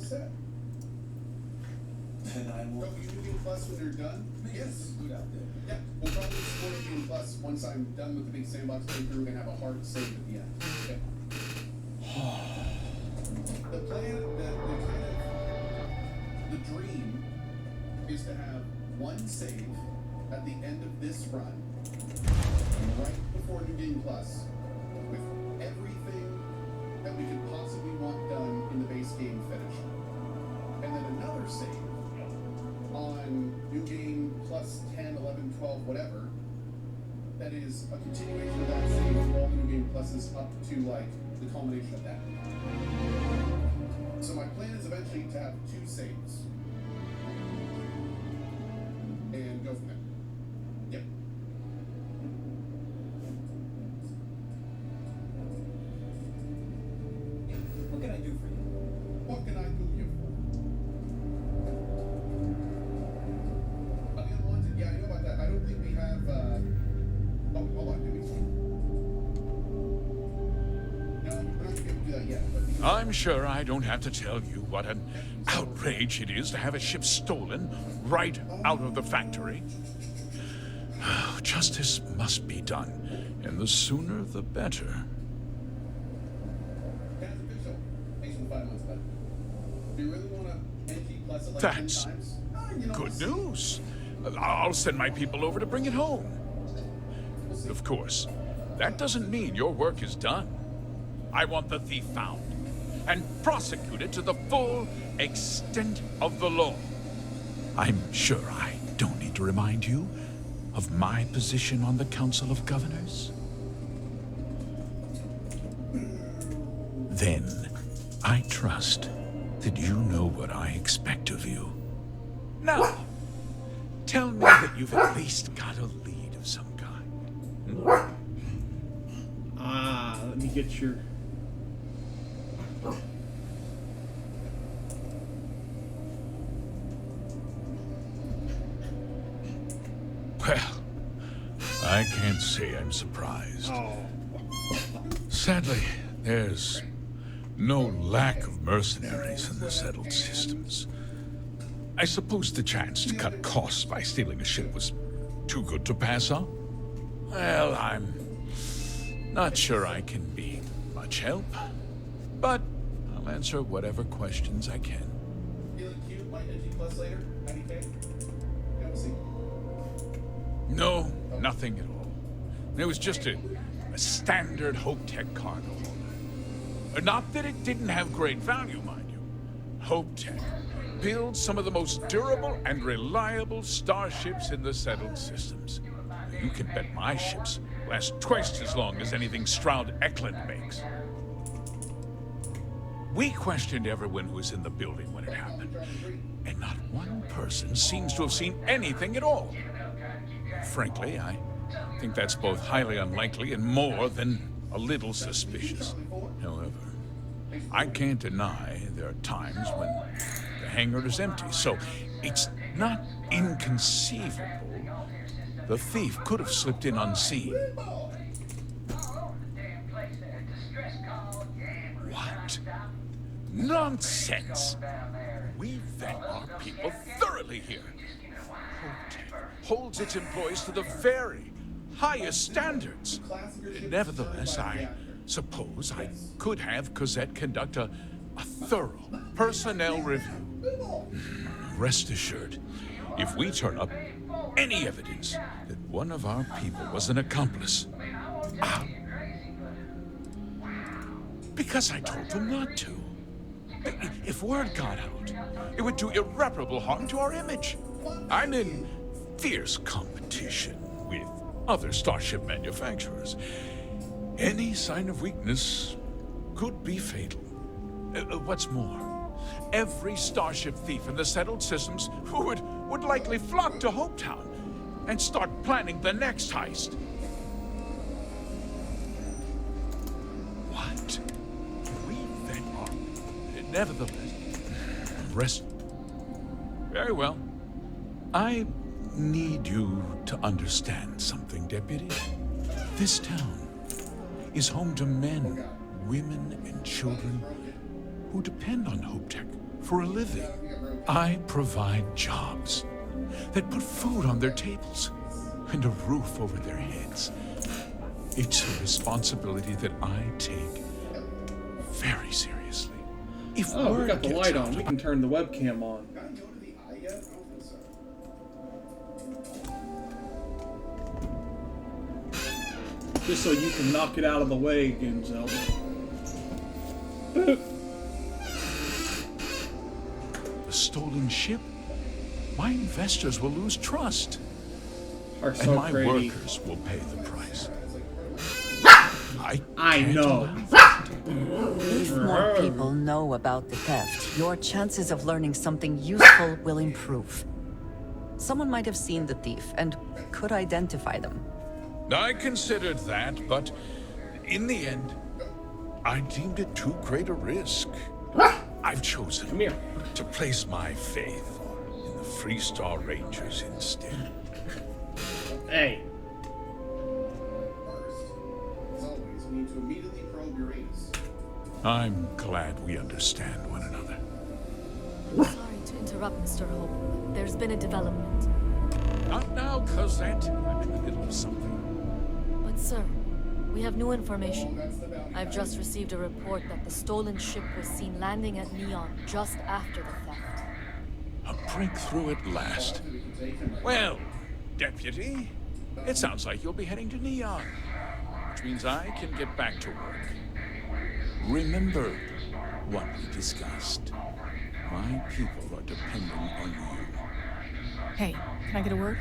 set. Then I will. Don't you do Game Plus when you're done? Yes. Good out there. Yeah, we'll probably support Game Plus once I'm done with the big sandbox playthrough and have a hard save at the end. Okay. The plan, the dream is to have one save at the end of this run, right before New Game Plus, with everything that we could possibly want done in the base game finished. And then another save on New Game Plus 10, 11, 12, whatever, that is a continuation of that save for all the New Game Pluses up to, like, the culmination of that. So my plan is eventually to have 2 saves. And go from there. Yep. What can I do for you? What can I do you for? The unwanted, yeah, I know about that. I don't think we have, oh, hold on, do we? No, we're not gonna be able to do that yet, but I'm sure I don't have to tell you what an outrage it is to have a ship stolen right out of the factory. Justice must be done, and the sooner the better. That's official. Thanks for the 5 months, bud. Do you really want to NG plus it like That's 10 times? You know, good news. I'll send my people over to bring it home. Of course, that doesn't mean your work is done. I want the thief found and prosecuted to the full extent of the law. I'm sure I don't need to remind you of my position on the Council of Governors. Then, I trust that you know what I expect of you. Now, tell me that you've at least got a lead of some kind. Let me get your... Well, I can't say I'm surprised. Oh. Sadly, there's no lack of mercenaries in the settled systems. I suppose the chance to cut costs by stealing a ship was too good to pass up. Well, I'm not sure I can be much help, but I'll answer whatever questions I can. feeling cute, might NG plus later? 90K? Yeah, we'll see. No, nothing at all. It was just a standard Hope Tech cargo. Not that it didn't have great value, mind you. Hope Tech builds some of the most durable and reliable starships in the settled systems. You can bet my ships last twice as long as anything Stroud Eklund makes. We questioned everyone who was in the building when it happened, and not one person seems to have seen anything at all. Frankly, I think that's both highly unlikely and more than a little suspicious. However, I can't deny there are times when the hangar is empty, so it's not inconceivable the thief could have slipped in unseen. What? Nonsense! We vet our people thoroughly here. Holds its employees to the very highest standards. Nevertheless, I suppose I could have Cosette conduct a thorough personnel review. Rest assured, if we turn up any evidence that one of our people was an accomplice, because I told them not to. If word got out, it would do irreparable harm to our image. I'm in fierce competition with other starship manufacturers. Any sign of weakness could be fatal. What's more, every starship thief in the settled systems would likely flock to Hopetown and start planning the next heist. What? We then are... Nevertheless... Rest... Very well. I need you to understand something, Deputy. This town is home to men, women, and children who depend on Hope Tech for a living. I provide jobs that put food on their tables and a roof over their heads. It's a responsibility that I take very seriously. If Oh, we word got the gets light out on. We about- can turn the webcam on. Can I go to the eye yet? I don't think so. Just so you can knock it out of the way again, Zelda. Boop. the stolen ship, my investors will lose trust, Are so and my pretty. workers will pay the price. I can't know. allow that. If more people know about the theft, your chances of learning something useful will improve. Someone might have seen the thief and could identify them. I considered that, but in the end, I deemed it too great a risk. I've chosen Come here. to place my faith in the Freestar Rangers instead. Hey. First, as always, we need to immediately probe Uranus. I'm glad we understand one another. Sorry to interrupt, Mr. Hope. There's been a development. Not now, Cosette. I'm in the middle of something. But sir, we have new Oh, information. that's the bounty. I've just received a report that the stolen ship was seen landing at Neon just after the theft. A breakthrough at last. We can take him right Well, Deputy, it sounds like you'll be heading to Neon, which means I can get back to work. Remember what we discussed. My people are depending on you. Hey, can I get a word?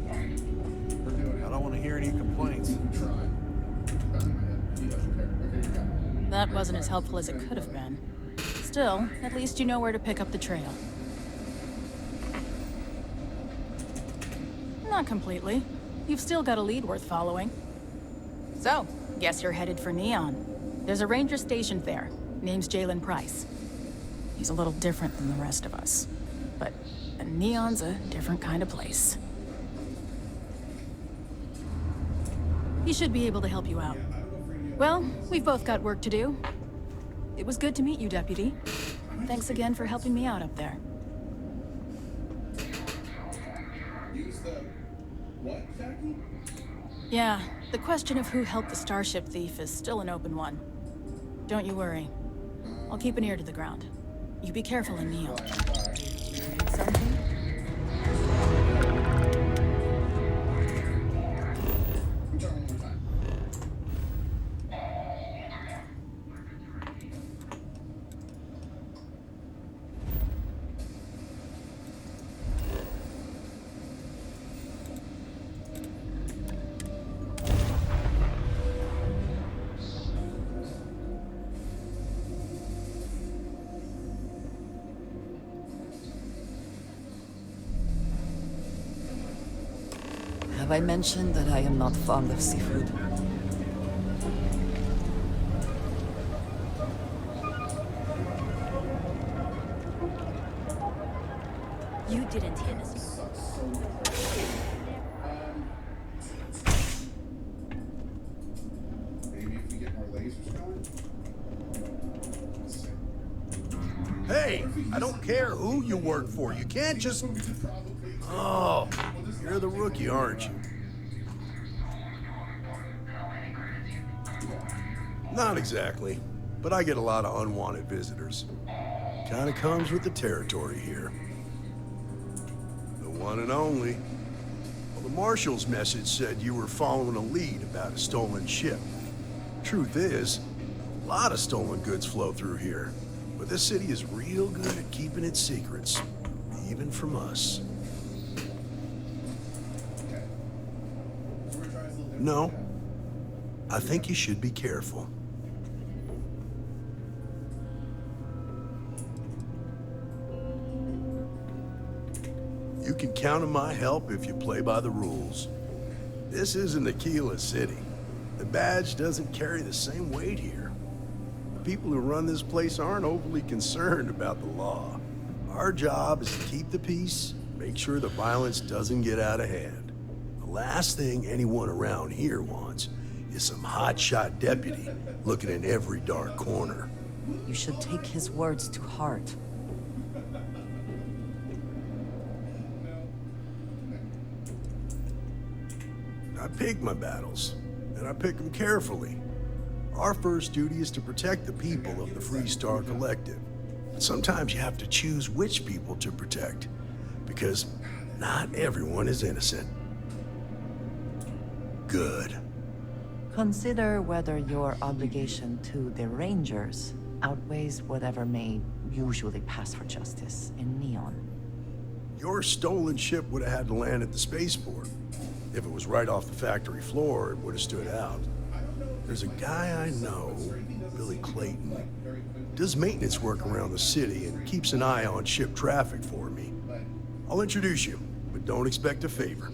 I don't want to hear any complaints. That wasn't as helpful as it could have been. Still, at least you know where to pick up the trail. Not completely. You've still got a lead worth following. So, guess you're headed for Neon. There's a ranger stationed there. Name's Jalen Price. He's a little different than the rest of us. But Neon's a different kind of place. He should be able to help you out. Well, we've both got work to do. It was good to meet you, Deputy. Thanks again for helping me out up there. Use the what, Jackie? Yeah, the question of who helped the Starship thief is still an open one. Don't you worry. I'll keep an ear to the ground. You be careful in Neon. Need something? Try one more time. Have I mentioned that I am not fond of seafood? You didn't hit us. Sucks so much. Maybe if we get more lasers going? Let's see. Hey, I don't care who you work for. You can't just... Oh, you're the rookie, aren't you? Not exactly, but I get a lot of unwanted visitors. Kinda comes with the territory here. The one and only. Well, the Marshal's message said you were following a lead about a stolen ship. Truth is, a lot of stolen goods flow through here. But this city is real good at keeping its secrets, even from us. So we're trying a little different. No, I think you should be careful. You can count on my help if you play by the rules. This isn't Aquila City. The badge doesn't carry the same weight here. The people who run this place aren't overly concerned about the law. Our job is to keep the peace, make sure the violence doesn't get out of hand. The last thing anyone around here wants is some hotshot deputy looking in every dark corner. You should take his words to heart. I pick my battles, and I pick them carefully. Our first duty is to protect the people of the Freestar Collective. But sometimes you have to choose which people to protect, because not everyone is innocent. Good. Consider whether your obligation to the Rangers outweighs whatever may usually pass for justice in Neon. Your stolen ship would have had to land at the spaceport. If it was right off the factory floor, it would have stood out. There's a guy I know, Billy Clayton, does maintenance work around the city and keeps an eye on ship traffic for me. I'll introduce you, but don't expect a favor.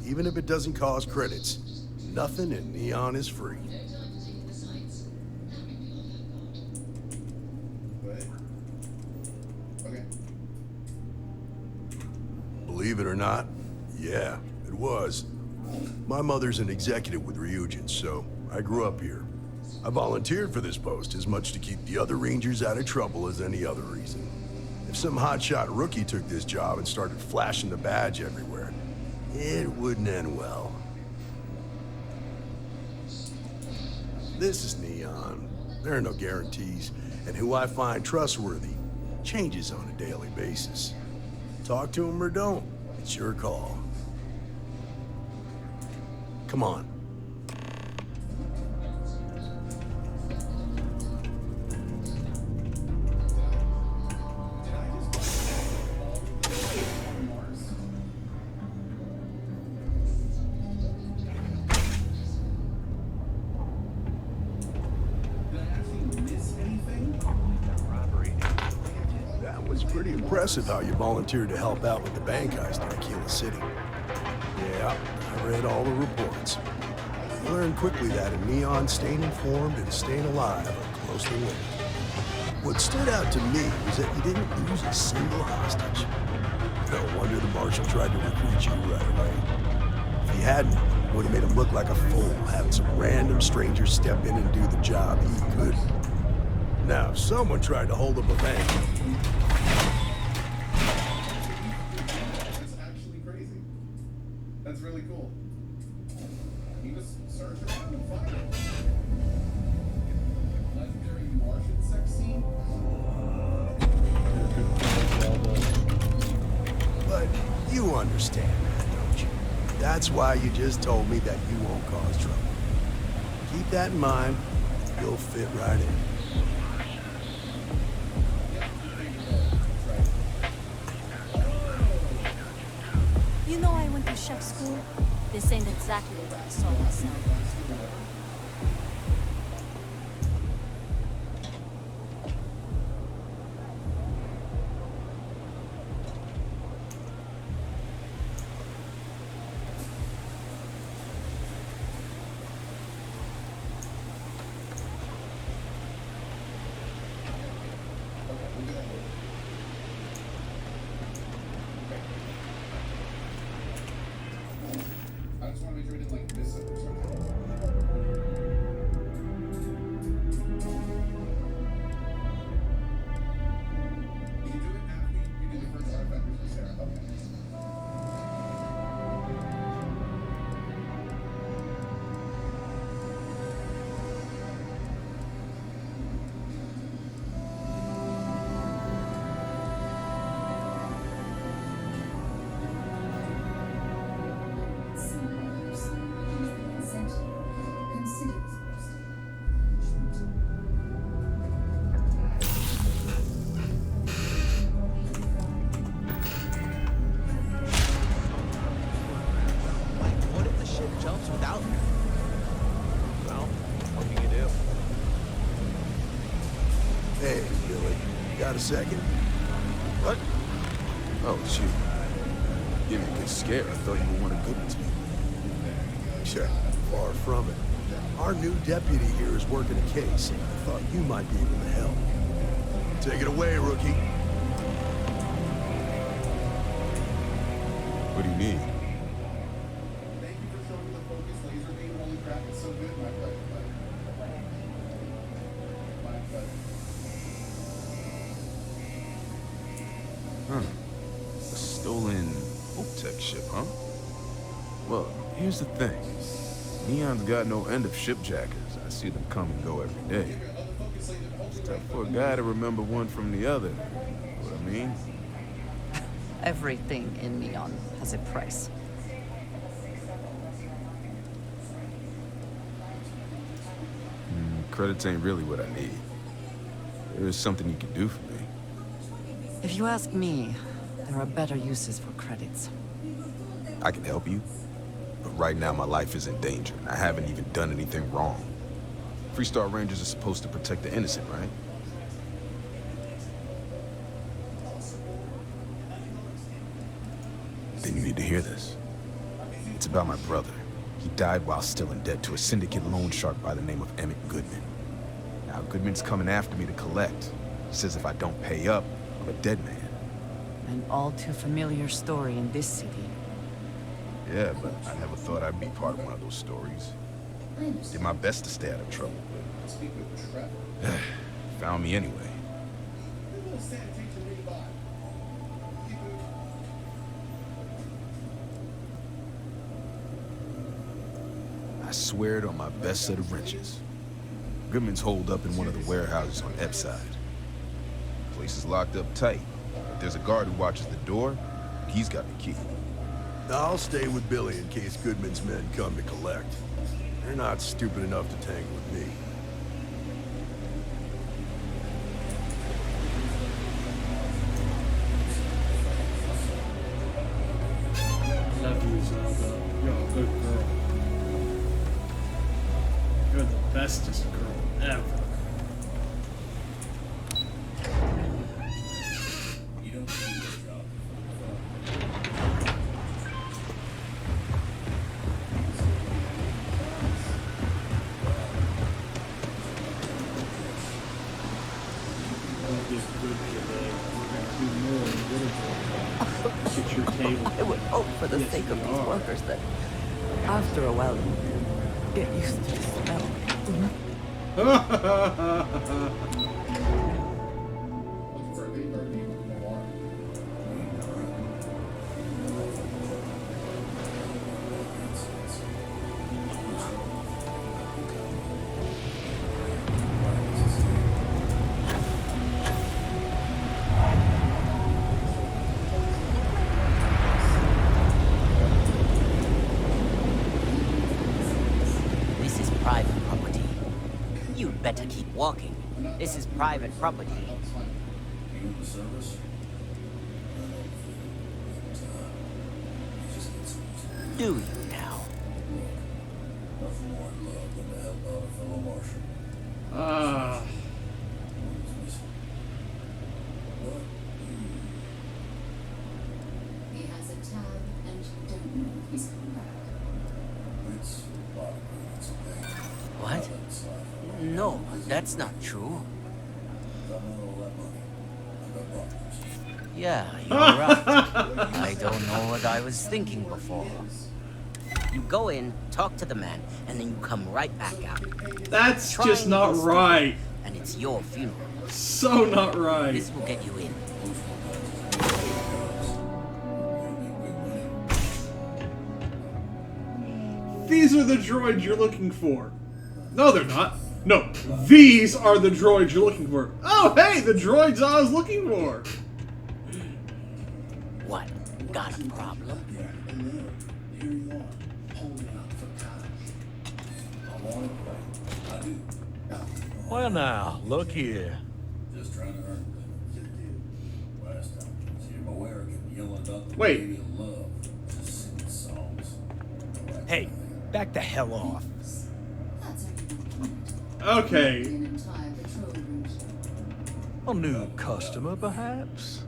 Even if it doesn't cause credits, nothing in Neon is free. Okay. Believe it or not, yeah, it was. My mother's an executive with Ryujin, so I grew up here. I volunteered for this post as much to keep the other Rangers out of trouble as any other reason. If some hotshot rookie took this job and started flashing the badge everywhere, it wouldn't end well. This is Neon. There are no guarantees, and who I find trustworthy changes on a daily basis. Talk to him or don't, it's your call. Come on. That was pretty impressive how you volunteered to help out with the bank heist in Aquila City. Yeah, I read all the reports. I learned quickly that in Neon, staying informed and staying alive are closely linked. What stood out to me was that you didn't lose a single hostage. No wonder the Marshal tried to recruit you right away. If he hadn't, it would have made him look like a fool, having some random stranger step in and do the job he couldn't. Now, if someone tried to hold up a bank, That's actually crazy. That's really cool. He was searching around and find it. Legendary Martian sex scene. but you understand that, don't you? That's why you just told me that you won't cause trouble. Keep that in mind, you'll fit right in. You know I went to chef school? This ain't exactly what I saw myself. I just want to make sure we didn't like miss it or something. You can do it after you do the first artifact with Sarah. Okay. What if the ship jumps without me? Well, what can you do? Hey, Billy, got a second? What? Oh, shoot. Gave me a good scare. I thought you were one of Goodman's people. Sure, far from it. Our new deputy here is working a case, and I thought you might be able to help. Take it away, rookie. What do you need? Thank you for showing me the focus laser beam. Holy crap, it's so good, my friend. Huh. A stolen Optech ship, huh? Well, here's the thing. Neon's got no end of shipjackers. I see them come and go every day. It's tough for a guy to remember one from the other. Know what I mean? Everything in Neon has a price. Credits ain't really what I need. There is something you can do for me. If you ask me, there are better uses for credits. I can help you, but right now my life is in danger, and I haven't even done anything wrong. Freestar Rangers are supposed to protect the innocent, right? Then you need to hear this. It's about my brother. He died while still in debt to a syndicate loan shark by the name of Emmett Goodman. Now, Goodman's coming after me to collect. He says if I don't pay up, I'm a dead man. An all too familiar story in this city. Yeah, but I never thought I'd be part of one of those stories. Did my best to stay out of trouble, but found me anyway. I swear it on my best set of wrenches. Goodman's holed up in one of the warehouses on Epside. Place is locked up tight. If there's a guard who watches the door, he's got the key. I'll stay with Billy in case Goodman's men come to collect. They're not stupid enough to tangle with me. Love you, Zelda. You're a good girl. You're the bestest girl ever. You don't do your job. Don't get good today. We're gonna do more than good job. Get your table. I would hope for the Yes, sake of we these are. workers that, after a while, get used to the smell. Looking for a big bird name in the water. This is private property. You'd better keep walking. This is private property. You in the service? Do you now? Nothing more in love than to help out a fellow marshal. Ah. He has a tab, and you don't know if he's come back. It's a lot of it's okay. What? No, that's not true. Got all that money. I got problems. Yeah, you're right. I don't know what I was thinking before. You go in, talk to the man, and then you come right back out. That's Try just and not get right. And it's your funeral. So not right. This will get you in. These are the droids you're looking for. No, they're not. No, these are the droids you're looking for. Oh, hey, the droids I was looking for. What? Got a problem? Here you are, holding out for cash. I want it right. I do. Well now, look here. Just trying to earn it. Last time I was here, my arrogant yelling about the Wait. baby of love. Just singing songs. Hey, back the hell off. That's everything. Okay. An entire patrol route. A new customer, perhaps?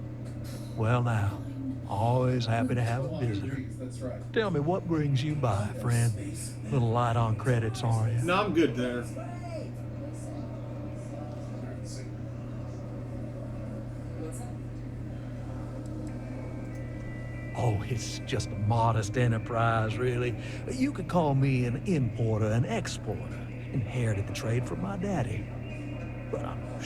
Well now, always happy to have a visitor. That's right. Tell me, what brings you by, friend? Little light on credits, are you? No, I'm good there. Oh, it's just a modest enterprise, really. You could call me an importer and exporter. Inherited the trade from my daddy. but I'm sure